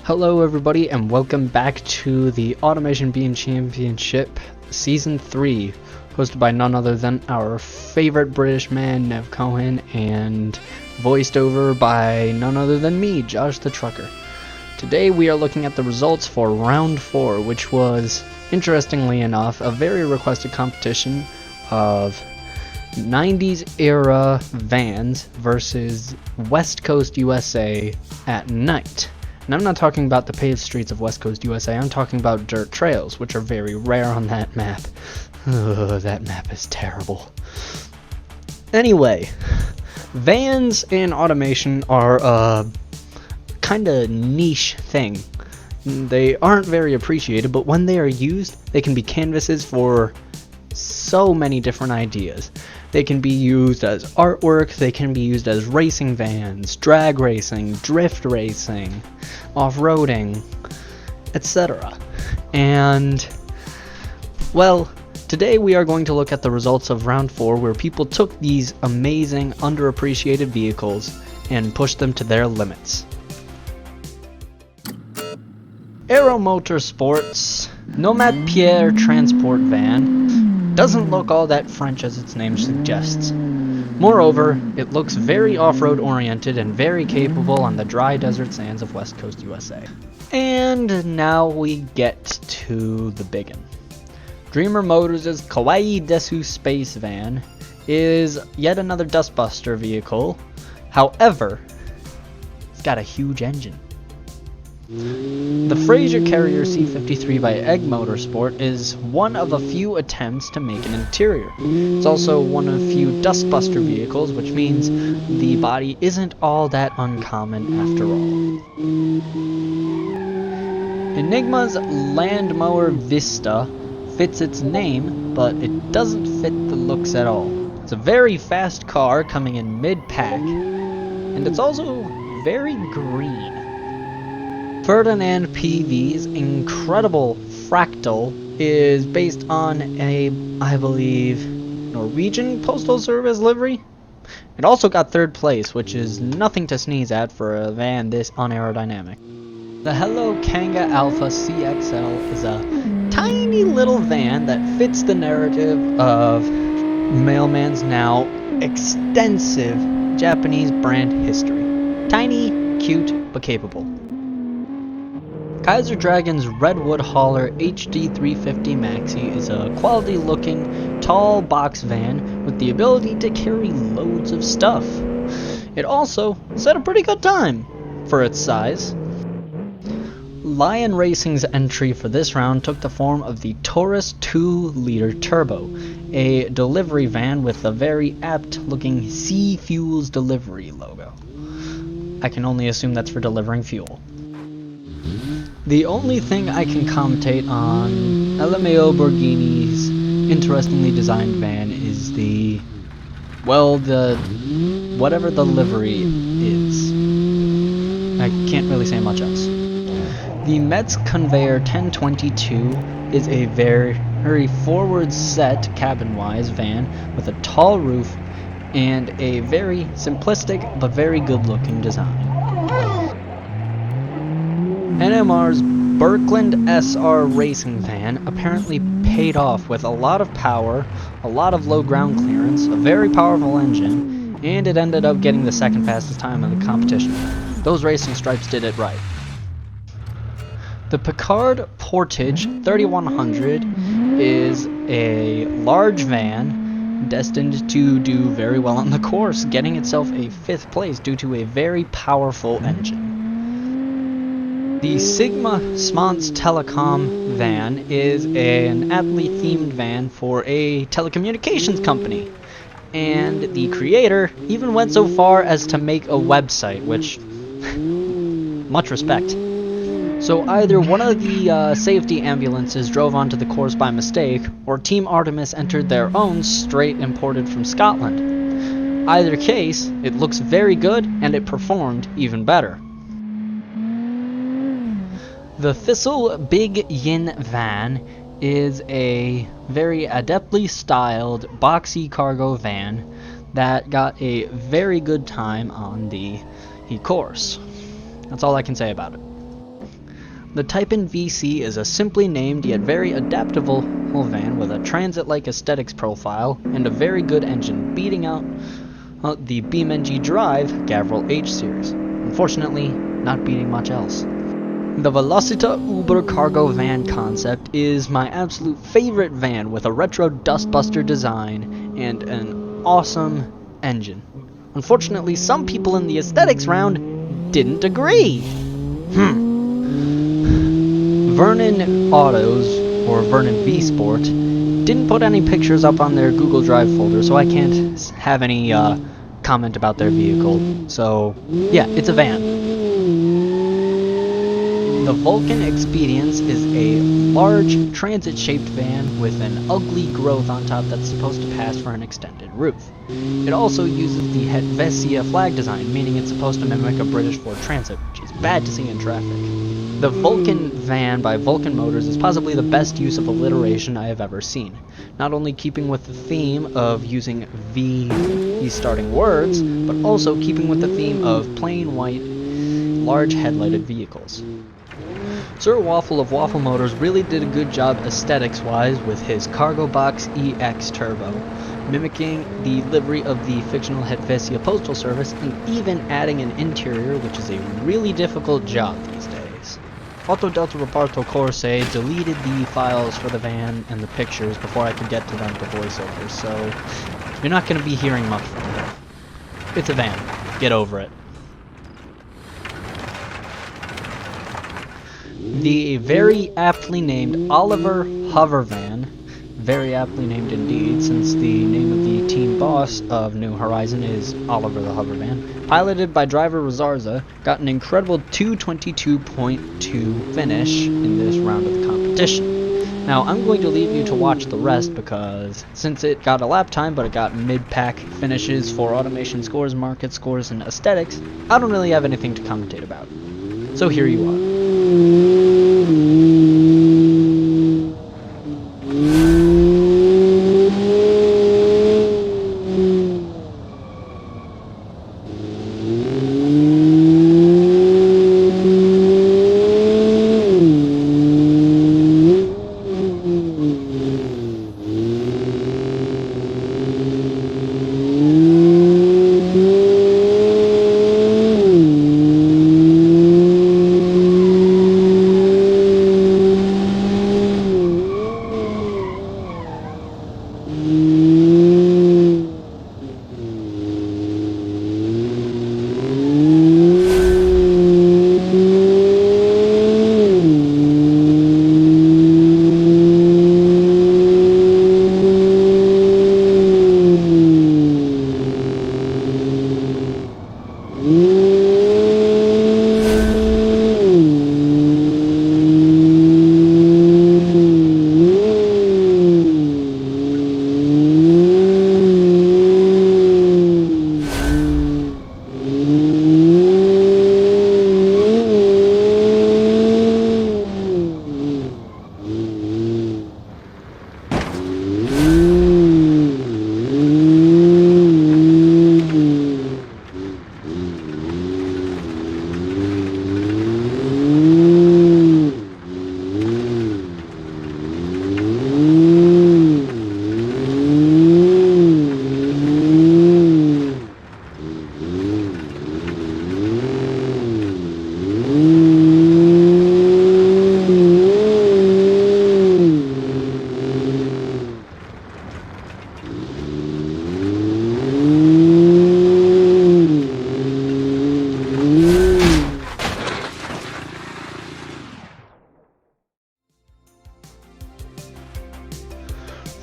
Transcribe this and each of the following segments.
Hello everybody and welcome back to the Automation Beam Championship Season 3, hosted by none other than our favorite British man, Nev Cohen, and voiced over by none other than me, Josh the Trucker. Today we are looking at the results for Round 4, which was, interestingly enough, a very requested competition of 90s era vans versus West Coast USA at night. And I'm not talking about the paved streets of West Coast USA, I'm talking about dirt trails, which are very rare on that map. Ugh, that map is terrible. Anyway, vans and automation are a kinda niche thing. They aren't very appreciated, but when they are used, they can be canvases for so many different ideas. They can be used as artwork, they can be used as racing vans, drag racing, drift racing, off-roading, etc. And, well, today we are going to look at the results of Round 4, where people took these amazing, underappreciated vehicles and pushed them to their limits. Aero Motorsports Nomad Pierre Transport Van doesn't look all that French as its name suggests. Moreover, it looks very off-road oriented and very capable on the dry desert sands of West Coast USA. And now we get to the biggin. Dreamer Motors' Kawaii Desu Space Van is yet another dustbuster vehicle. However, it's got a huge engine. The Fraser Carrier C53 by Egg Motorsport is one of a few attempts to make an interior. It's also one of few dustbuster vehicles, which means the body isn't all that uncommon after all. Enigma's Landmower Vista fits its name, but it doesn't fit the looks at all. It's a very fast car coming in mid-pack, and it's also very green. Ferdinand PV's incredible Fractal is based on a, I believe, Norwegian Postal Service livery. It also got third place, which is nothing to sneeze at for a van this unaerodynamic. The Hello Kanga Alpha CXL is a tiny little van that fits the narrative of Mailman's now extensive Japanese brand history. Tiny, cute, but capable. Kaiser Dragon's Redwood Hauler HD 350 Maxi is a quality-looking, tall box van with the ability to carry loads of stuff. It also set a pretty good time for its size. Lion Racing's entry for this round took the form of the Taurus 2-liter Turbo, a delivery van with a very apt-looking Sea Fuels delivery logo. I can only assume that's for delivering fuel. The only thing I can commentate on LMAO Borghini's interestingly designed van is whatever the livery is. I can't really say much else. The Metz Conveyor 1022 is a very forward set cabin-wise van with a tall roof and a very simplistic but very good-looking design. NMR's Birkeland SR racing van apparently paid off with a lot of power, a lot of low ground clearance, a very powerful engine, and it ended up getting the second fastest time in the competition. Those racing stripes did it right. The Picard Portage 3100 is a large van destined to do very well on the course, getting itself a 5th place due to a very powerful engine. The Sigma Smons Telecom van is an aptly themed van for a telecommunications company, and the creator even went so far as to make a website, which, much respect. So either one of the safety ambulances drove onto the course by mistake, or Team Artemis entered their own straight imported from Scotland. Either case, it looks very good, and it performed even better. The Thistle Big Yin van is a very adeptly styled boxy cargo van that got a very good time on the course. That's all I can say about it. The Type-in VC is a simply named yet very adaptable van with a transit-like aesthetics profile and a very good engine, beating out the BeamNG Drive Gavril H series. Unfortunately, not beating much else. The Velocita Uber cargo van concept is my absolute favorite van with a retro dustbuster design and an awesome engine. Unfortunately, some people in the aesthetics round didn't agree. Vernon Autos, or Vernon V Sport, didn't put any pictures up on their Google Drive folder, so I can't have any comment about their vehicle. So, yeah, it's a van. The Vulcan Expedience is a large, transit-shaped van with an ugly growth on top that's supposed to pass for an extended roof. It also uses the Helvetia flag design, meaning it's supposed to mimic a British Ford Transit, which is bad to see in traffic. The Vulcan van by Vulcan Motors is possibly the best use of alliteration I have ever seen, not only keeping with the theme of using V starting words, but also keeping with the theme of plain white, large headlighted vehicles. Sir Waffle of Waffle Motors really did a good job aesthetics-wise with his Cargo Box EX Turbo, mimicking the livery of the fictional Helvetia Postal Service and even adding an interior, which is a really difficult job these days. Otto Delta Roberto Corse deleted the files for the van and the pictures before I could get to them to voiceover, so you're not going to be hearing much from it. It's a van. Get over it. The very aptly named Oliver Hovervan, very aptly named indeed, since the name of the team boss of New Horizon is Oliver the Hovervan, piloted by driver Razarza, got an incredible 222.2 finish in this round of the competition. Now, I'm going to leave you to watch the rest because since it got a lap time, but it got mid-pack finishes for automation scores, market scores, and aesthetics, I don't really have anything to commentate about. So here you are.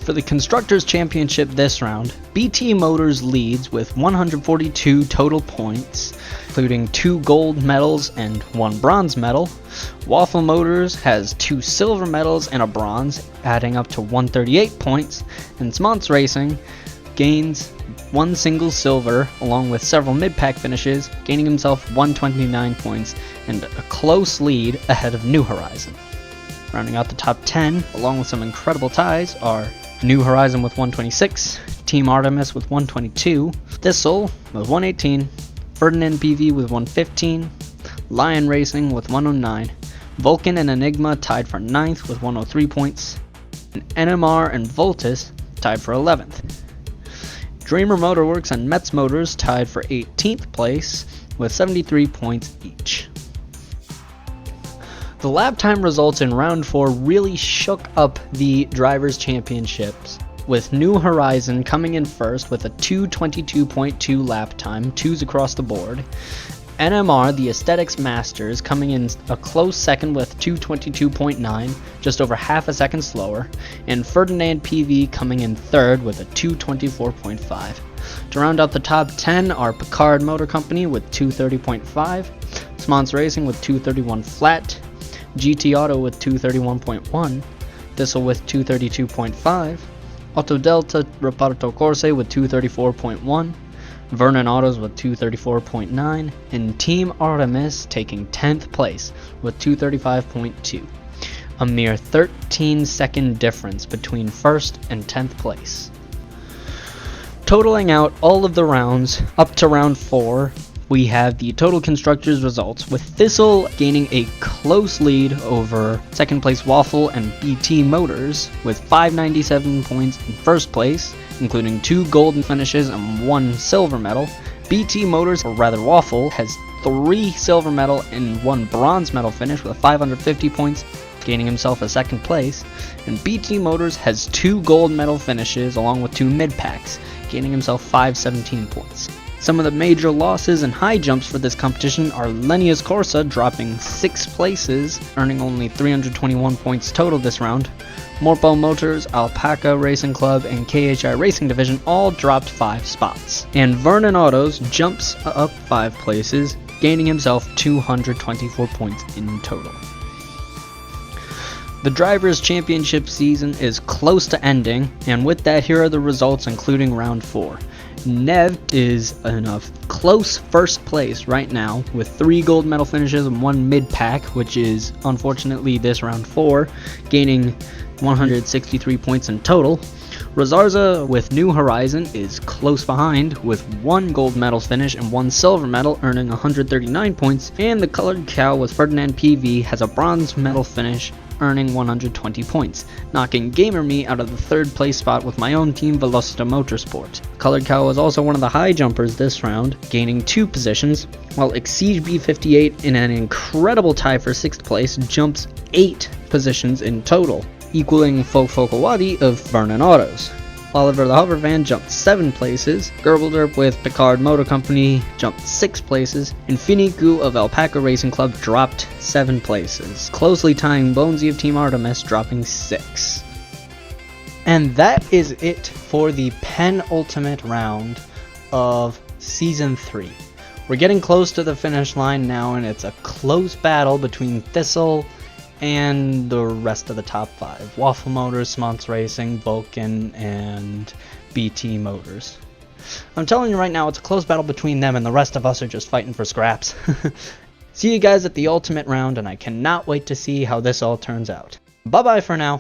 For the Constructors' Championship this round, BT Motors leads with 142 total points, including 2 gold medals and 1 bronze medal. Waffle Motors has 2 silver medals and a bronze, adding up to 138 points, and Smonts Racing gains 1 single silver along with several mid-pack finishes, gaining himself 129 points and a close lead ahead of New Horizon. Rounding out the top 10, along with some incredible ties, are New Horizon with 126, Team Artemis with 122, Thistle with 118, Ferdinand BV with 115, Lion Racing with 109, Vulcan and Enigma tied for 9th with 103 points, and NMR and Voltus tied for 11th. Dreamer Motorworks and Metz Motors tied for 18th place with 73 points each. The lap time results in round 4 really shook up the Drivers' Championships, with New Horizon coming in first with a 2:22.2 lap time, 2s across the board. NMR, the Aesthetics Masters, coming in a close second with 2:22.9, just over half a second slower, and Ferdinand PV coming in third with a 2:24.5. To round out the top 10 are Picard Motor Company with 2:30.5, Smons Racing with 2:31 flat, GT Auto with 2:31.1, Thistle with 2:32.5, Auto Delta Reparto Corse with 2:34.1, Vernon Autos with 2:34.9, and Team Artemis taking 10th place with 2:35.2. A mere 13-second difference between 1st and 10th place. Totaling out all of the rounds up to round 4, we have the total constructors results, with Thistle gaining a close lead over second place Waffle and BT Motors with 597 points in first place, including 2 golden finishes and 1 silver medal. BT Motors, or rather Waffle, has 3 silver medal and 1 bronze medal finish with 550 points, gaining himself a second place, and BT Motors has 2 gold medal finishes along with 2 mid-packs, gaining himself 517 points. Some of the major losses and high jumps for this competition are Lenius Corsa dropping 6 places, earning only 321 points total this round. Morpo Motors, Alpaca Racing Club, and KHI Racing Division all dropped 5 spots. And Vernon Autos jumps up 5 places, gaining himself 224 points in total. The Drivers' Championship season is close to ending, and with that, here are the results including round 4. Nev is in a close first place right now with 3 gold medal finishes and 1 mid-pack, which is unfortunately this round 4, gaining 163 points in total. Rosarza with New Horizon is close behind with 1 gold medal finish and 1 silver medal, earning 139 points, and the Colored Cow with Ferdinand PV has a bronze medal finish, earning 120 points, knocking GamerMe out of the 3rd place spot with my own team, Velocita Motorsport. Colored Cow was also one of the high jumpers this round, gaining 2 positions, while Exige B58 in an incredible tie for 6th place jumps 8 positions in total, equaling Fokawadi of Vernon Autos. Oliver the Hovervan jumped 7 places, Gerbilderp with Picard Motor Company jumped 6 places, and Finiku of Alpaca Racing Club dropped 7 places, closely tying Bonesy of Team Artemis dropping 6. And that is it for the penultimate round of Season 3. We're getting close to the finish line now, and it's a close battle between Thistle and the rest of the top 5. Waffle Motors, Smons Racing, Vulcan, and BT Motors. I'm telling you right now, it's a close battle between them, and the rest of us are just fighting for scraps. See you guys at the ultimate round, and I cannot wait to see how this all turns out. Bye bye for now.